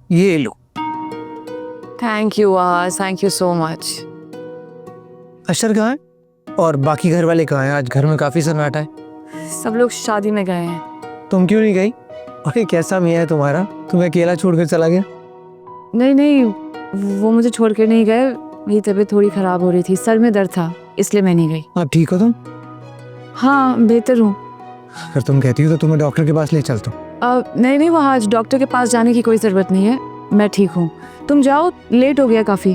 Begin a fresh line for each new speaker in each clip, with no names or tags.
ये लो।
Thank you आज, thank you so much.
अशर कहाँ है और बाकी घर वाले कहाँ हैं? आज घर में काफी सन्नाटा है।
सब लोग शादी में गए हैं।
तुम क्यों नहीं गई? अरे कैसा मियाँ है तुम्हारा, तुम्हें अकेला छोड़कर चला गया?
नहीं नहीं, वो मुझे छोड़ के नहीं गए। मेरी तबीयत थोड़ी खराब हो रही थी, सर में दर्द था, इसलिए मैं नहीं गई।
आप ठीक हो तुम?
हाँ बेहतर हूँ।
अगर तुम कहती हो तो तुम्हें डॉक्टर के पास ले चलता हूँ।
नहीं नहीं, वहाँ आज डॉक्टर के पास जाने की कोई ज़रूरत नहीं है, मैं ठीक हूँ। तुम जाओ, लेट हो गया काफ़ी।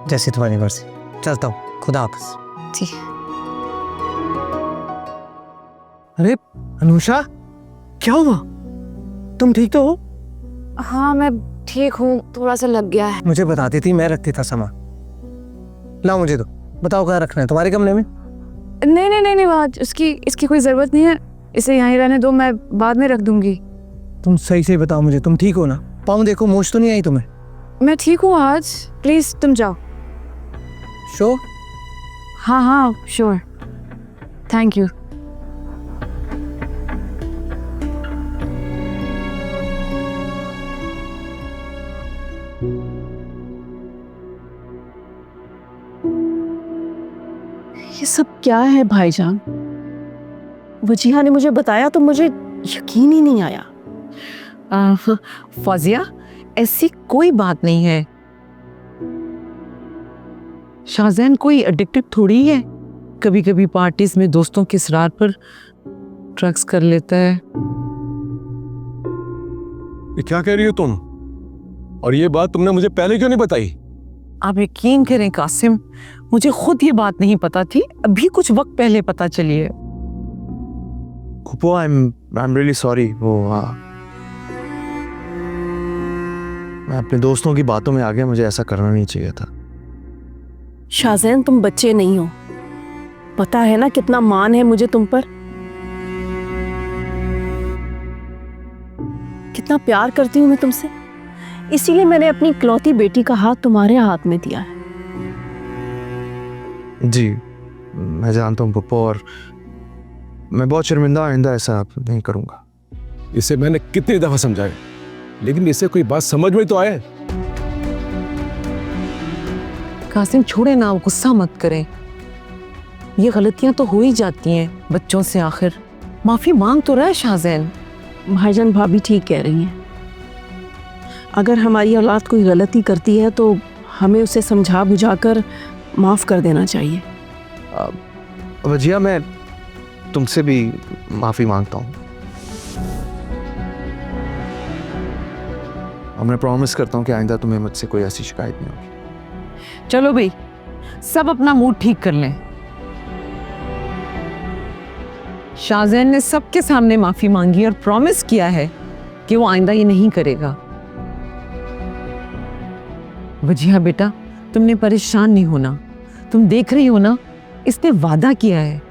जैसे तुम्हारी मर्जी, चलता हूँ। खुदा हाफिज।
ठीक।
अरे अनुषा, क्या हुआ? तुम ठीक तो हो?
हाँ मैं ठीक हूँ, थोड़ा सा लग गया है।
मुझे बताती थी, मैं रखती था सामान। लाओ मुझे दो। बताओ कहाँ रखना है, तुम्हारे कमरे में?
नहीं नहीं नहीं नहीं, वहाँ इसकी कोई ज़रूरत नहीं है, इसे यहीं रहने दो, मैं बाद में रख दूंगी।
तुम सही से बताओ मुझे, तुम ठीक हो ना? पाँव देखो, मोच तो नहीं आई तुम्हें?
मैं ठीक हूँ आज, प्लीज़ तुम जाओ।
शो?
हाँ हाँ श्योर, थैंक यू।
ये सब क्या है भाईजान? वजीहा ने मुझे बताया तो मुझे यकीन ही नहीं आया।
फौजिया, ऐसी कोई बात नहीं है। शाहजैन कोई एडिक्टेड थोड़ी है, कभी कभी पार्टीज में दोस्तों के इसरार पर ड्रग्स कर लेता है।
ये क्या कह रही हो तुम? और ये बात तुमने मुझे पहले क्यों नहीं बताई?
आप यकीन करें कासिम, मुझे खुद ये बात नहीं पता थी, अभी कुछ वक्त पहले पता चली है।
फूफो, आई एम रियली सॉरी। वो मैं अपने दोस्तों की बातों में आ गया, मुझे ऐसा करना नहीं चाहिए था।
शाहजैन तुम बच्चे नहीं हो, पता है ना कितना मान है मुझे तुम पर, कितना प्यार करती हूँ मैं तुमसे, इसीलिए मैंने अपनी इकलौती बेटी का हाथ तुम्हारे हाथ में दिया है।
जी मैं जानता हूँ पप्पो, और मैं बहुत शर्मिंदा आइंदा ऐसा नहीं करूँगा।
इसे मैंने कितनी दफा समझाया, लेकिन इसे कोई बात समझ में तो आए।
कासिम छोड़े ना, गुस्सा मत करें, ये गलतियां तो हो ही जाती हैं बच्चों से, आखिर माफी मांग तो रहा है शाहजैन।
भाईजान भाभी ठीक कह रही हैं, अगर हमारी औलाद कोई गलती करती है तो हमें उसे समझा बुझाकर माफ कर देना चाहिए।
वजिया, मैं तुमसे भी माफी मांगता हूँ और मैं प्रॉमिस करता हूँ कि आइंदा तुम्हें मुझसे कोई ऐसी शिकायत नहीं होगी।
चलो भाई, सब अपना मूड ठीक कर लें। शाहजैन ने सबके सामने माफी मांगी और प्रॉमिस किया है कि वो आइंदा ये नहीं करेगा। वजिहा बेटा, तुमने परेशान नहीं होना, तुम देख रही हो ना, इसने वादा किया है।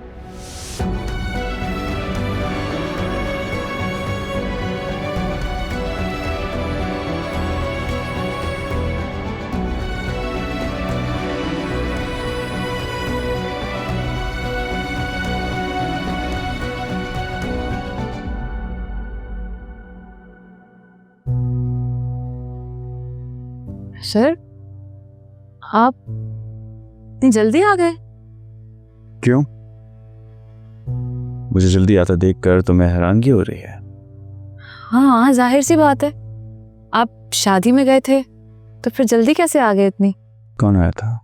सर, आप इतनी जल्दी आ गए?
क्यों? मुझे जल्दी आता देखकर तुम्हें हैरानगी हो रही है?
हाँ जाहिर सी बात है, आप शादी में गए थे तो फिर जल्दी कैसे आ गए इतनी?
कौन आया था?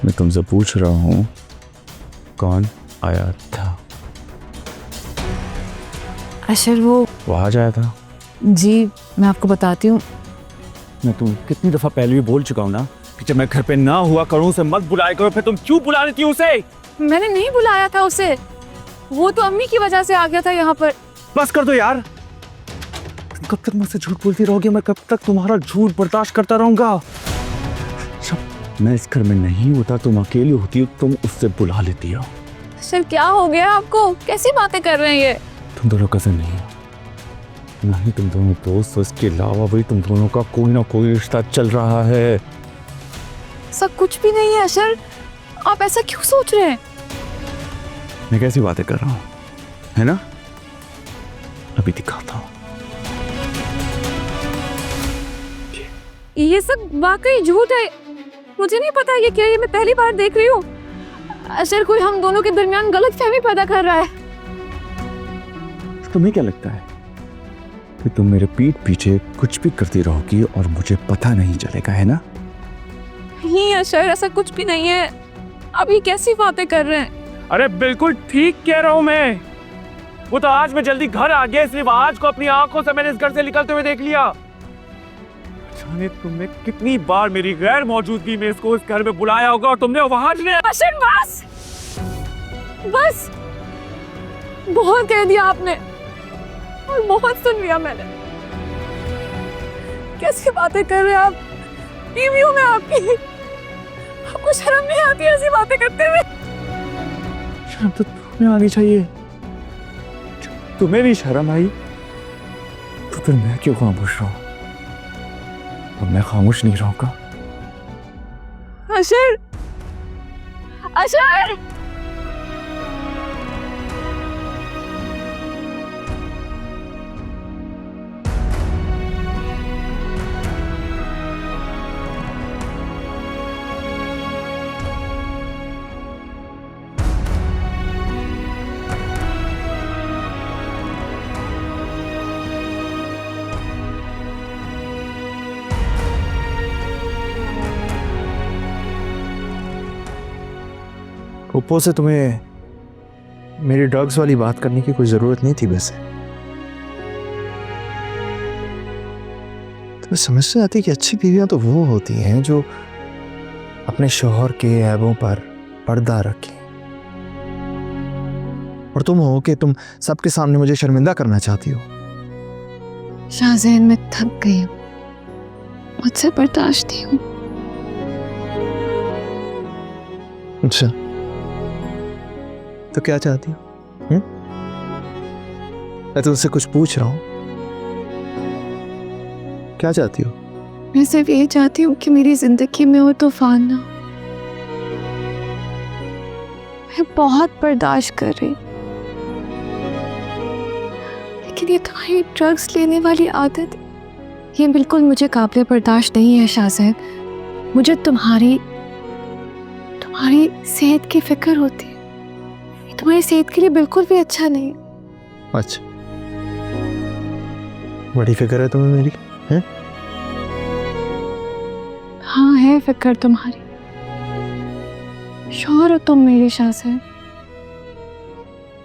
मैं तुमसे पूछ रहा हूं, कौन आया था?
अशर वो
आज आया था?
जी मैं आपको बताती हूँ।
मैं तुम कितनी दफा पहले भी बोल चुका हूं ना कि जब मैं घर पे ना हुआ करूं उसे मत बुलाया करो, फिर तुम क्यों बुला लेती हो उसे?
मैंने नहीं बुलाया था उसे, वो तो अम्मी की वजह से आ गया था यहाँ पर।
बस कर दो यार, कब तक मुझसे झूठ बोलती रहोगी? मैं कब तक तुम्हारा झूठ बर्दाश्त करता रहूंगा? जब मैं इस घर में नहीं होता, तुम अकेली होती हो, तुम उससे बुला लेती हो।
सर क्या हो गया आपको, कैसी बातें कर रहे हैं ये?
तुम दोनों कज़न नहीं हो, ना ही तुम दोनों दोस्त, इसके अलावा भी तुम दोनों का कोई ना कोई रिश्ता चल रहा है।
सब कुछ भी नहीं है अशर, आप ऐसा क्यों सोच रहे हैं?
मैं कैसी बातें कर रहा हूँ, है ना? अभी दिखाता हूँ।
ये सब वाकई झूठ है। मुझे नहीं पता ये क्या है, ये मैं पहली बार देख रही हूँ। अशर कोई हम दोनों के दरमियान गलत फहमी पैदा कर रहा है।
तुम्हें क्या लगता है कि तुम मेरे पीठ पीछे कुछ भी करती रहोगी और मुझे पता नहीं चलेगा, है ना?
नहीं अशर, ऐसा कुछ भी नहीं है। अब ये कैसी बातें कर रहे हैं?
अरे बिल्कुल ठीक कह रहा हूँ मैं। वो तो आज मैं जल्दी घर आ गया, इसलिए आज को अपनी आंखों से मैंने इस घर से निकलते हुए देख लिया। जाने तुमने कितनी बार मेरी गैर मौजूदगी में इसको इस घर में बुलाया होगा और तुमने वहां
अशर बस बस, बहुत कह दिया आपने और बहुत सुन लिया मैंने। कैसी बातें कर रहे हैं आप? बीवी हूं मैं आपकी, आपको शर्म नहीं आती ऐसी बातें करते हुए?
शर्म तो तुम्हें आनी चाहिए। तुम्हें भी शर्म आई तो फिर मैं क्यों खामोश रहूं? तो मैं खामोश नहीं रहूंगा।
अशर, अशर!
ऊपर से तुम्हें मेरी ड्रग्स वाली बात करने की कोई ज़रूरत नहीं थी वैसे। तुम्हें समझ से आती कि अच्छी बीवियां तो वो होती हैं जो अपने शौहर के ऐबों पर पर्दा रखें, और तुम हो कि तुम सबके सामने मुझे शर्मिंदा करना चाहती हो।
शाहजैन, मैं थक गई हूँ, मुझसे बर्दाश्त नहीं हूँ।
अच्छा, तो क्या चाहती हो? मैं तुमसे कुछ पूछ रहा हूँ, क्या चाहती हो?
मैं सिर्फ ये चाहती हूँ कि मेरी जिंदगी में वो तूफान ना हो। मैं बहुत बर्दाश्त कर रही, लेकिन ये तुम्हारी ड्रग्स लेने वाली आदत, ये बिल्कुल मुझे काबिल बर्दाश्त नहीं है शाहजैन। मुझे तुम्हारी सेहत की फिक्र होती है। तुम्हारी सेहत के लिए बिल्कुल भी अच्छा नहीं है।
अच्छा, बड़ी फिक्र है तुम्हें मेरी, हैं?
हाँ है फिक्र तुम्हारी। शौहर हो तुम मेरे शाहजैन।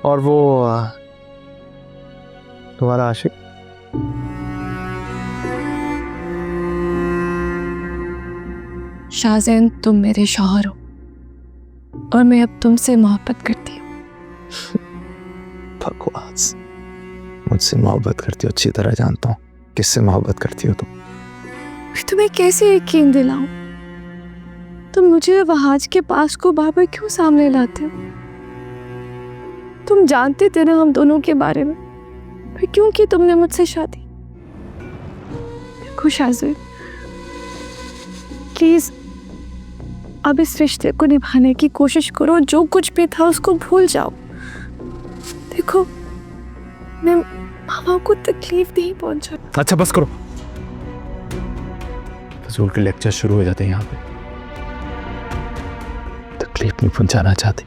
और वो तुम्हारा आशिक?
शाहजैन, तुम मेरे शौहर हो और मैं अब तुमसे मोहब्बत करती हूँ।
बकवास। मुझसे मोहब्बत करती हो, अच्छी तरह जानता हूँ किससे मोहब्बत करती हो तुम।
तुम्हें कैसे यकीन दिलाऊं? तुम मुझे वहाज के पास को बार बार क्यों सामने लाते हो? तुम जानते थे ना हम दोनों के बारे में, फिर क्यों की तुमने मुझसे शादी? देखो शाहजैन, प्लीज अब इस रिश्ते को निभाने की कोशिश करो। जो कुछ भी था उसको भूल जाओ। देखो, मैं मामा को तकलीफ नहीं पहुंचा।
अच्छा बस करो, फजूल के लेक्चर शुरू हो जाते हैं यहाँ पे। तकलीफ नहीं पहुंचाना चाहती।